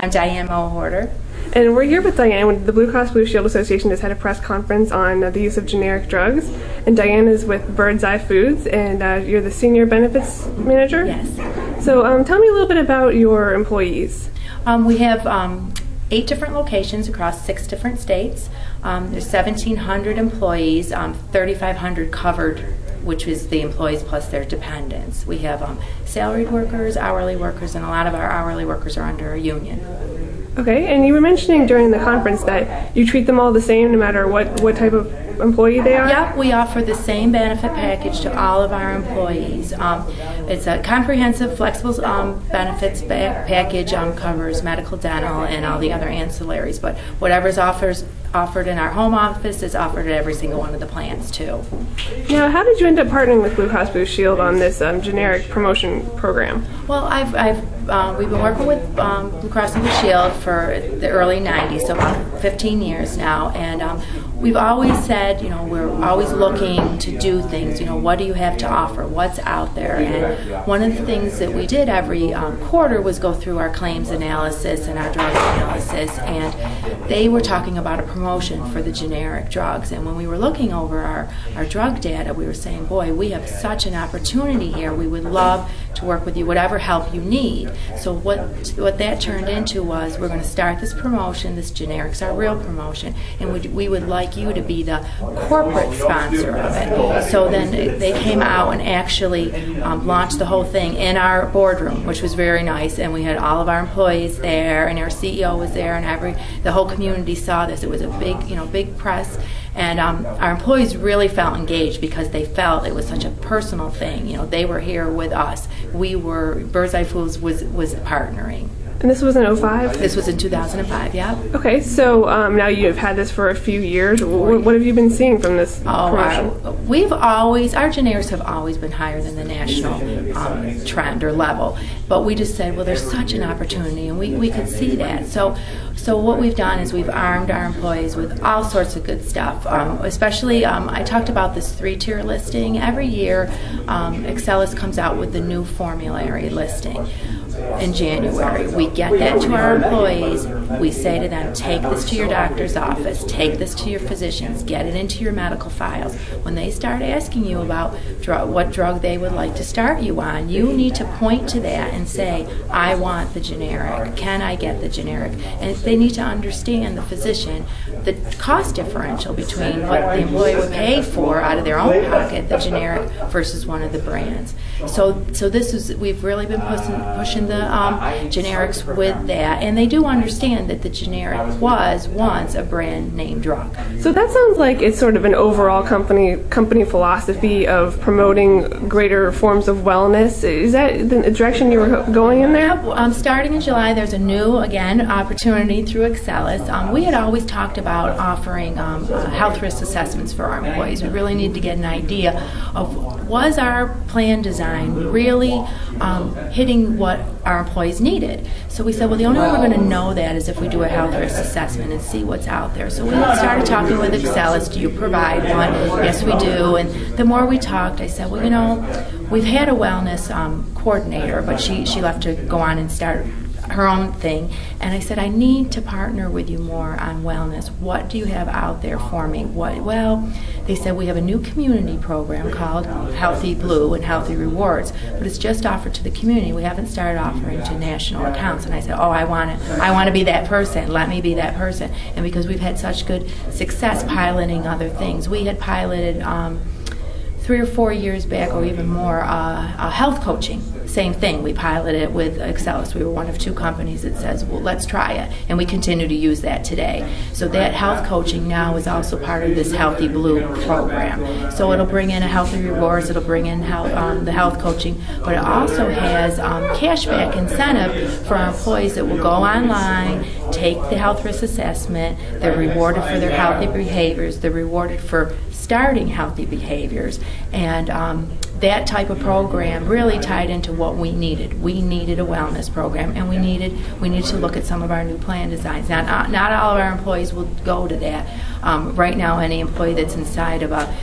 I'm Diane Mohorter. And we're here with Diane when the Blue Cross Blue Shield Association just had a press conference on the use of generic drugs. And Diane is with Bird's Eye Foods, and you're the Senior Benefits Manager? Yes. So tell me a little bit about your employees. We have 8 different locations across 6 different states. There's 1,700 employees, 3,500 covered, which is the employees plus their dependents. We have salaried workers, hourly workers, and a lot of our hourly workers are under a union. Okay, and you were mentioning during the conference that you treat them all the same no matter what type of employee they are? Yep, we offer the same benefit package to all of our employees. It's a comprehensive, flexible benefits package, covers medical, dental, and all the other ancillaries. But whatever's offered in our home office is offered at every single one of the plans too. Now, how did you end up partnering with Blue Cross Blue Shield on this generic promotion program? Well, we've been working with Blue Cross Blue Shield for the early 90s, so about 15 years now, and we've always said, we're always looking to do things. What do you have to offer? What's out there? And one of the things that we did every quarter was go through our claims analysis and our drug analysis, and they were talking about a promotion for the generic drugs. And when we were looking over our drug data, we were saying, boy, we have such an opportunity here. We would love to work with you, whatever help you need. So what that turned into was, we're going to start this promotion. This generic's our real promotion, and we would like you to be the corporate sponsor of it. So then they came out and actually launched the whole thing in our boardroom, which was very nice, and we had all of our employees there, and our CEO was there, and the whole community saw this. It was a big press, and our employees really felt engaged because they felt it was such a personal thing. They were here with us. Bird's Eye Foods was partnering. And this was in 2005? This was in 2005, yeah. Okay, so now you've had this for a few years. What have you been seeing from this promotion? Our generics have always been higher than the national trend or level. But we just said, well, there's such an opportunity, and we could see that. So what we've done is we've armed our employees with all sorts of good stuff. Especially, I talked about this 3-tier listing. Every year, Excellus comes out with the new formulary listing. In January, we get that to our employees. We say to them, take this to your doctor's office, take this to your physicians, get it into your medical files. When they start asking you about what drug they would like to start you on, you need to point to that and say, I want the generic. Can I get the generic? And they need to understand, the physician, the cost differential between what the employee would pay for out of their own pocket, the generic versus one of the brands. So we've really been pushing the generics with that, and they do understand that the generic was once a brand name drug. So that sounds like it's sort of an overall company philosophy of promoting greater forms of wellness. Is that the direction you were going in there? Yeah, starting in July, there's a new, opportunity through Excellus. We had always talked about offering health risk assessments for our employees. We really needed to get an idea of, was our plan design really hitting what our employees needed? So we said, well, the only way we're going to know that is if we do a health risk assessment and see what's out there. So we started talking with Excellus. Do you provide one? Yes, we do. And the more we talked, I said, well, we've had a wellness coordinator, but she left to go on and start her own thing, and I said, I need to partner with you more on wellness. What do you have out there for me? Well, they said, we have a new community program called Healthy Blue and Healthy Rewards, but it's just offered to the community. We haven't started offering to national accounts. And I said, I want to be that person. Let me be that person. And because we've had such good success piloting other things, we had piloted 3 or 4 years back, or even more, health coaching. Same thing. We piloted it with Excellus. We were one of 2 companies that says, well, let's try it. And we continue to use that today. So that health coaching now is also part of this Healthy Blue program. So it'll bring in a Healthy Rewards, it'll bring in the health coaching, but it also has cashback incentive for our employees that will go online, take the health risk assessment, they're rewarded for their healthy behaviors, they're rewarded for starting healthy behaviors, and that type of program really tied into what we needed. We needed a wellness program, and we needed to look at some of our new plan designs. Not all of our employees will go to that. Right now, any employee that's inside of a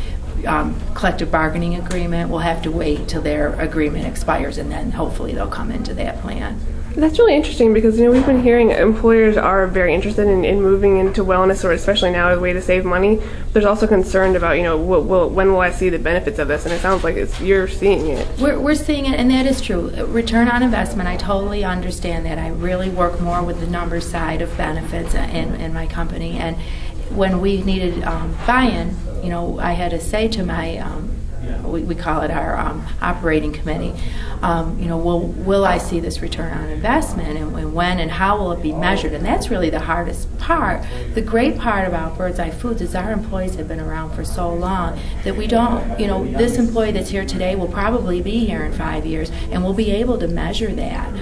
collective bargaining agreement will have to wait till their agreement expires, and then hopefully they'll come into that plan. That's really interesting because we've been hearing employers are very interested in moving into wellness, or especially now as a way to save money. There's also concern about when will I see the benefits of this, and it sounds like you're seeing it. We're seeing it, and that is true. Return on investment, I totally understand that. I really work more with the numbers side of benefits in my company, and when we needed buy-in, I had to say to my we call it our operating committee. Will I see this return on investment, and when and how will it be measured? And that's really the hardest part. The great part about Birds Eye Foods is our employees have been around for so long that we don't, this employee that's here today will probably be here in 5 years, and we'll be able to measure that.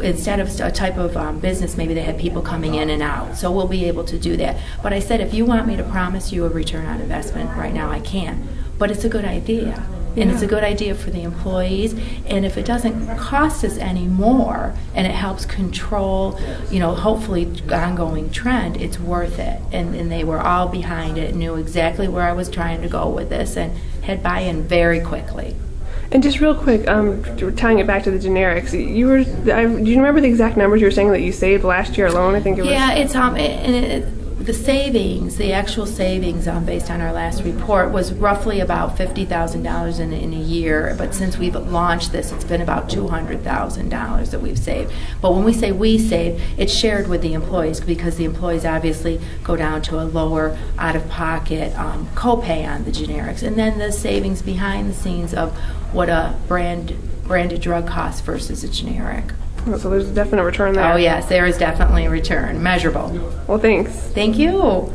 Instead of a type of business, maybe they have people coming in and out. So we'll be able to do that. But I said, if you want me to promise you a return on investment right now, I can. But it's a good idea. And it's a good idea for the employees, and if it doesn't cost us any more and it helps control, hopefully ongoing trend, it's worth it. And they were all behind it, knew exactly where I was trying to go with this, and had buy-in very quickly. And just real quick, tying it back to the generics, do you remember the exact numbers you were saying that you saved last year alone? I think it was. Yeah, it's the savings, the actual savings based on our last report was roughly about $50,000 in a year. But since we've launched this, it's been about $200,000 that we've saved. But when we say we save, it's shared with the employees because the employees obviously go down to a lower out-of-pocket copay on the generics. And then the savings behind the scenes of what a branded drug costs versus a generic. So there's a definite return there. Oh, yes, there is definitely a return, measurable. Well, thanks. Thank you.